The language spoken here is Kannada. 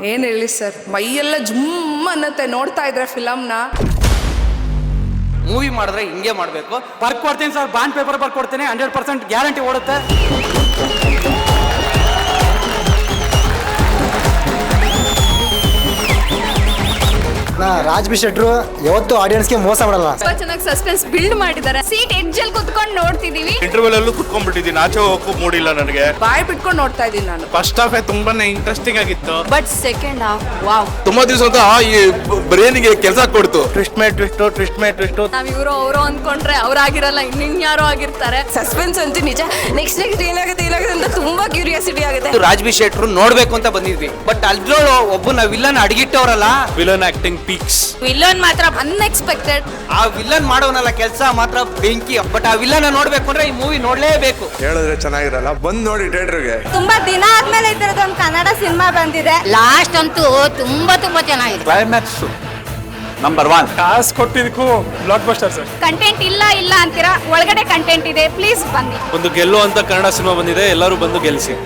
ಏನು ಹೇಳಿ ಸರ್, ಮೈಯೆಲ್ಲ ಜುಮ್ ಅನ್ನತ್ತೆ ನೋಡ್ತಾ ಇದ್ರೆ ಫಿಲಮ್ನ. ಮೂವಿ ಮಾಡಿದ್ರೆ ಹಿಂಗೆ ಮಾಡಬೇಕು. ಬರ್ಕೊಡ್ತೀನಿ ಸರ್, ಬಾಂಡ್ ಪೇಪರ್ ಬರ್ಕೊಡ್ತೀನಿ, 100% ಗ್ಯಾರಂಟಿ ಓಡುತ್ತೆ. ರಾಜ್ ಬಿ ಶೆಟ್ರು ಯಾವತ್ತು ಆಡಿಯನ್ಸ್ಗೆ ಮೋಸ ಮಾಡಲ್ಲ. ತುಂಬಾ ಚೆನ್ನಾಗಿ ಸಸ್ಪೆನ್ಸ್ ಬಿಲ್ಡ್ ಮಾಡಿದ್ದಾರೆ. ಸೀಟ್ ಎಡ್ಜ್ ಅಲ್ಲಿ ಕುತ್ಕೊಂಡು ನೋಡ್ತಿದೀವಿ. ಇಂಟರ್ವಲ್ ಅಲ್ಲೂ ಕುತ್ಕೊಂಡ್ಬಿಟ್ಟಿದ್ದೀನಿ, ಆಚೆ ಹೋಗಕ್ಕೂ ಮೂಡಿಲ್ಲ ನನಗೆ. ಬಾಯ್ ಬಿಟ್ಕೊಂಡು ನೋಡ್ತಾ ಇದ್ದೀನಿ ನಾನು. ಫಸ್ಟ್ ಹಾಫ್ ತುಂಬಾನೇ ಇಂಟ್ರೆಸ್ಟಿಂಗ್ ಆಗಿತ್ತು, ಬಟ್ ಸೆಕೆಂಡ್ ಹಾಫ್ ವಾವ್, ತುಂಬಾ ದಿವಸ ಅಂತ ಈ ಬ್ರೇನಿಗೆ ಕೆಲಸ ಕೊಡ್ತು. Twist May twist. ನಾವ್ ಇವರು ಅವರು ಅಂದ್ಕೊಂಡ್ರೆ ಅವ್ರಾಗಿರಲ್ಲ, ಇನ್ಯಾರೋ ಆಗಿರ್ತಾರೆ. ಸಸ್ಪೆನ್ಸ್ ಅಂತೂ ನಿಜ. ನೆಕ್ಸ್ಟ್ ಏನಾಗುತ್ತೆ ಅಂತ ತುಂಬಾ ಕ್ಯೂರಿಯಾಸಿಟಿ ಆಗುತ್ತೆ. ರಾಜ್ ಬಿ ಶೆಟ್ರು ನೋಡ್ಬೇಕು ಅಂತ ಬಂದಿದ್ವಿ, ಬಟ್ ಅದ್ರೊಳು ಒಬ್ಬನ ವಿಲ್ಲನ್ ಅಡಗಿಟ್ಟವ್ರಲ್ಲ. Villain acting peaks. ವಿಲನ್ ಮಾತ್ರ ಅನ್ಎಕ್ಸ್ಪೆಕ್ಟೆಡ್. ಆ ವಿಲ್ಲನ್ ಮಾಡೋನಲ್ಲ ಕೆಲಸ ಮಾತ್ರ ಬೆಂಕಿ. ಬಟ್ ಆ ವಿಲ್ಲನ್ ನೋಡ್ಬೇಕು ಅಂದ್ರೆ ಈ ಮೂವಿ ನೋಡ್ಲೇಬೇಕು. ಹೇಳಿದ್ರೆ ಚೆನ್ನಾಗಿರಲ್ಲ, ಬಂದ್ ನೋಡಿ ಥಿಯೇಟರ್ಗೆ. ತುಂಬಾ ದಿನ ಆದ್ಮೇಲೆ ಈ ತರದ ಒಂದು ಕನ್ನಡ ಸಿನಿಮಾ ಬಂದಿದೆ. ಲಾಸ್ಟ್ ಅಂತೂ ತುಂಬಾ ಚೆನ್ನಾಗಿದೆ. Climax number 1. ಕಾಸು ಕೊಟ್ಟಿದ್ದಕ್ಕೂ ಬ್ಲಾಕ್ ಬಸ್ಟರ್ ಸರ್. ಕಂಟೆಂಟ್ ಇಲ್ಲ ಅಂತೀರಾ, ಒಳಗಡೆ ಕಂಟೆಂಟ್ ಇದೆ. ಪ್ಲೀಸ್ ಬನ್ನಿ. ಒಂದು ಗೆಲ್ಲುವಂತ ಕನ್ನಡ ಸಿನಿಮಾ ಬಂದಿದೆ, ಎಲ್ಲರೂ ಬಂದು ಗೆಲ್ಲಿಸಿ.